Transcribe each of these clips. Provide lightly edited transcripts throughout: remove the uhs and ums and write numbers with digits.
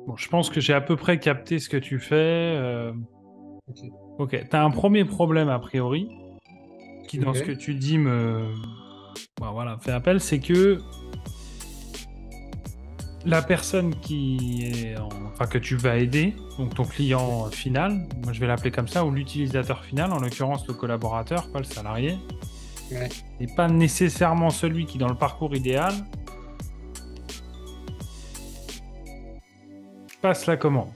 Bon, je pense que j'ai à peu près capté ce que tu fais. Ok. Ok, tu as un premier problème a priori, qui dans ce que Ok. tu dis bah, voilà, fait appel, c'est que la personne enfin, que tu vas aider, donc ton client final, moi je vais l'appeler comme ça, ou l'utilisateur final, en l'occurrence le collaborateur, pas le salarié, Ouais. n'est pas nécessairement celui qui, dans le parcours idéal, passe la commande.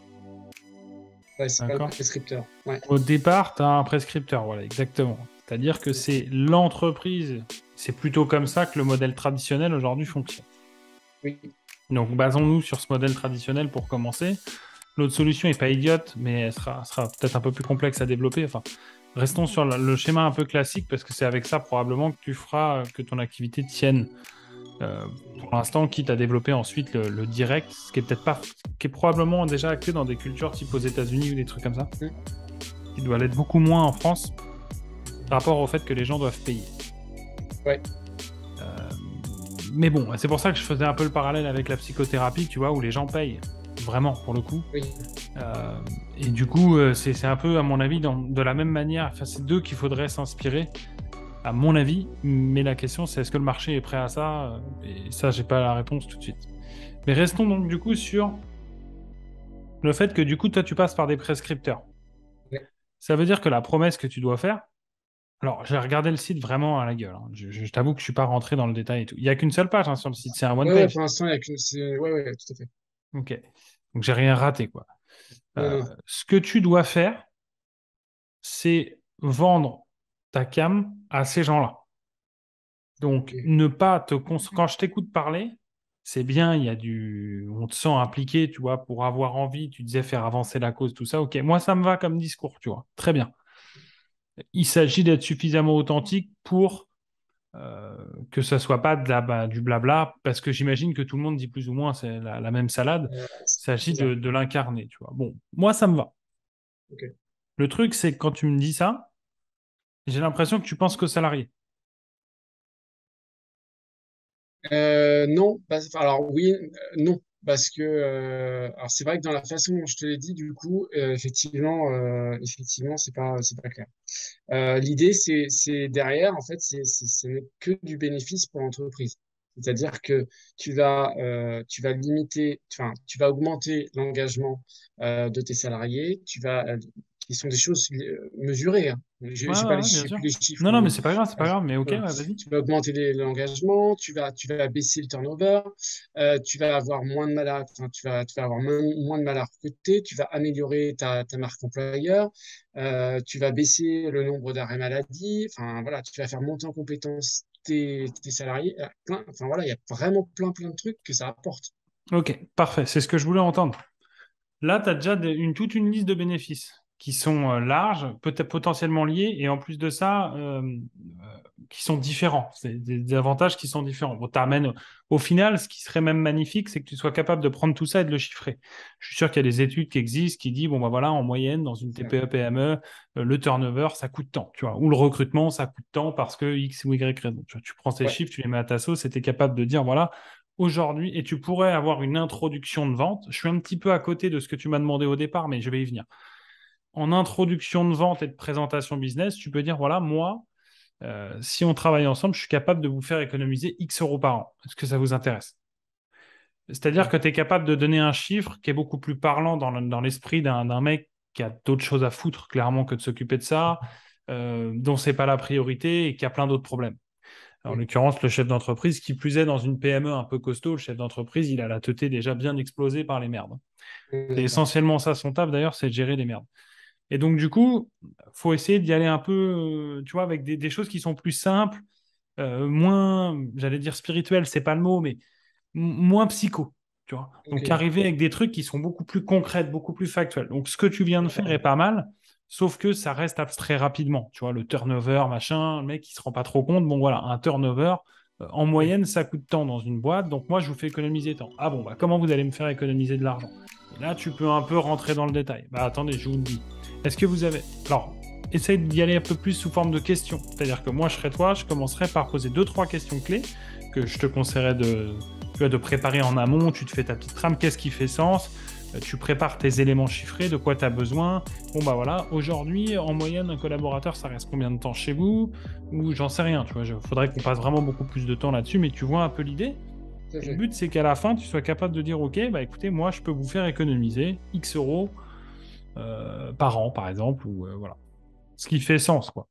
Ouais, c'est pas le D'accord? prescripteur. Ouais. Au départ, tu as un prescripteur, voilà, exactement. C'est-à-dire que c'est l'entreprise, c'est plutôt comme ça que le modèle traditionnel aujourd'hui fonctionne. Oui. Donc basons-nous sur ce modèle traditionnel pour commencer. L'autre solution n'est pas idiote, mais elle sera peut-être un peu plus complexe à développer. Enfin, restons sur le schéma un peu classique parce que c'est avec ça probablement que tu feras que ton activité tienne. Pour l'instant, quitte à développer ensuite le direct, ce qui est peut-être pas, qui est probablement déjà acté dans des cultures type aux États-Unis ou des trucs comme ça, Mm. qui doit l'être beaucoup moins en France par rapport au fait que les gens doivent payer. Ouais. Euh, mais bon, c'est pour ça que je faisais un peu le parallèle avec la psychothérapie, tu vois, où les gens payent vraiment pour le coup. Oui. Euh, et du coup, c'est un peu, à mon avis, de la même manière. Enfin, c'est d'eux qu'il faudrait s'inspirer, à mon avis. Mais la question, c'est est-ce que le marché est prêt à ça? Et ça, j'ai pas la réponse tout de suite. Mais restons donc du coup sur le fait que du coup, toi, tu passes par des prescripteurs. Ouais. Ça veut dire que la promesse que tu dois faire. Alors, j'ai regardé le site vraiment à la gueule, hein. Je t'avoue que je suis pas rentré dans le détail et tout. Il y a qu'une seule page hein, sur le site, c'est un one Ouais, ouais, page. pour l'instant, il y a qu'une. Ouais, ouais, tout à fait. Ok. Donc, j'ai rien raté, quoi. Non, non. Ce que tu dois faire, c'est vendre ta cam à ces gens-là. Ok. Donc, ne pas te quand je t'écoute parler, c'est bien, on te sent impliqué, tu vois, pour avoir envie, tu disais faire avancer la cause, tout ça. Ok, moi, ça me va comme discours, tu vois. Très bien. Il s'agit d'être suffisamment authentique pour que ça soit pas du blabla, parce que j'imagine que tout le monde dit plus ou moins c'est la même salade. Il s'agit C'est ça. de l'incarner, tu vois. Bon, moi, ça me va. Ok. Le truc, c'est que quand tu me dis ça, j'ai l'impression que tu penses qu'aux salariés. Non, enfin, alors oui, non, parce que alors c'est vrai que dans la façon dont je te l'ai dit, du coup, effectivement, c'est pas clair. L'idée, c'est derrière, en fait, ce n'est que du bénéfice pour l'entreprise. C'est-à-dire que tu vas limiter, enfin, tu vas augmenter l'engagement de tes salariés, qui sont des choses mesurées, hein. Ouais, J'ai pas ouais, ouais, bien j'ai sûr. plus les chiffres, Non, non, mais mais c'est pas grave, mais ok, ouais, voilà. vas-y. Tu vas augmenter l'engagement, tu vas baisser le turnover, tu vas avoir moins de mal à, enfin, tu vas avoir moins de mal à recruter, tu vas améliorer ta marque employeur, tu vas baisser le nombre d'arrêts maladie, enfin voilà, tu vas faire monter en compétence tes salariés. Enfin voilà, il y a vraiment plein de trucs que ça apporte. Ok, parfait, c'est ce que je voulais entendre. Là, tu as déjà toute une liste de bénéfices qui sont larges, peut-être potentiellement liés, et en plus de ça, qui sont différents. C'est des avantages qui sont différents. Bon, t'amènes, au final, ce qui serait même magnifique, c'est que tu sois capable de prendre tout ça et de le chiffrer. Je suis sûr qu'il y a des études qui existent qui disent, bon, ben voilà, en moyenne, dans une Ouais, TPE-PME, le turnover, ça coûte tant, tu vois, ou le recrutement, ça coûte tant parce que X ou Y raison. Tu prends ces ouais, chiffres, tu les mets à ta sauce et tu es capable de dire, voilà, aujourd'hui, et tu pourrais avoir une introduction de vente. Je suis un petit peu à côté de ce que tu m'as demandé au départ, mais je vais y venir. En introduction de vente et de présentation business, tu peux dire, voilà, moi, si on travaille ensemble, je suis capable de vous faire économiser X euros par an. Est-ce que ça vous intéresse? C'est-à-dire ouais, que tu es capable de donner un chiffre qui est beaucoup plus parlant dans l'esprit d'un mec qui a d'autres choses à foutre, clairement, que de s'occuper de ça, dont c'est pas la priorité et qui a plein d'autres problèmes. En ouais, l'occurrence, le chef d'entreprise, qui plus est dans une PME un peu costaud, le chef d'entreprise, il a la teuté déjà bien explosée par les merdes. C'est d'accord. essentiellement ça son taf d'ailleurs, c'est de gérer les merdes. Et donc du coup, faut essayer d'y aller un peu, tu vois, avec des choses qui sont plus simples, moins, j'allais dire spirituelles, c'est pas le mot, mais moins psycho, tu vois. Donc Ok, arriver avec des trucs qui sont beaucoup plus concrets, beaucoup plus factuels. Donc ce que tu viens de faire est pas mal, sauf que ça reste abstrait rapidement, tu vois, le turnover, machin, le mec il se rend pas trop compte, bon voilà, un turnover, en ouais. moyenne ça coûte tant dans une boîte, donc moi je vous fais économiser tant. Ah bon, bah comment vous allez me faire économiser de l'argent? Et là tu peux un peu rentrer dans le détail. Bah attendez, je vous le dis. Est-ce que vous avez... Alors, essaye d'y aller un peu plus sous forme de questions. C'est-à-dire que moi je serais toi, je commencerai par poser deux, trois questions clés que je te conseillerais tu vois, de préparer en amont, tu te fais ta petite trame, qu'est-ce qui fait sens, Tu prépares tes éléments chiffrés, de quoi tu as besoin. Bon, bah voilà, aujourd'hui, en moyenne, un collaborateur, ça reste combien de temps chez vous? Ou j'en sais rien, tu vois. Il faudrait qu'on passe vraiment beaucoup plus de temps là-dessus, mais tu vois un peu l'idée. tout à Et le fait. but, c'est qu'à la fin, tu sois capable de dire, OK, bah écoutez, moi, je peux vous faire économiser X euros par an, par exemple, ou voilà. Ce qui fait sens, quoi.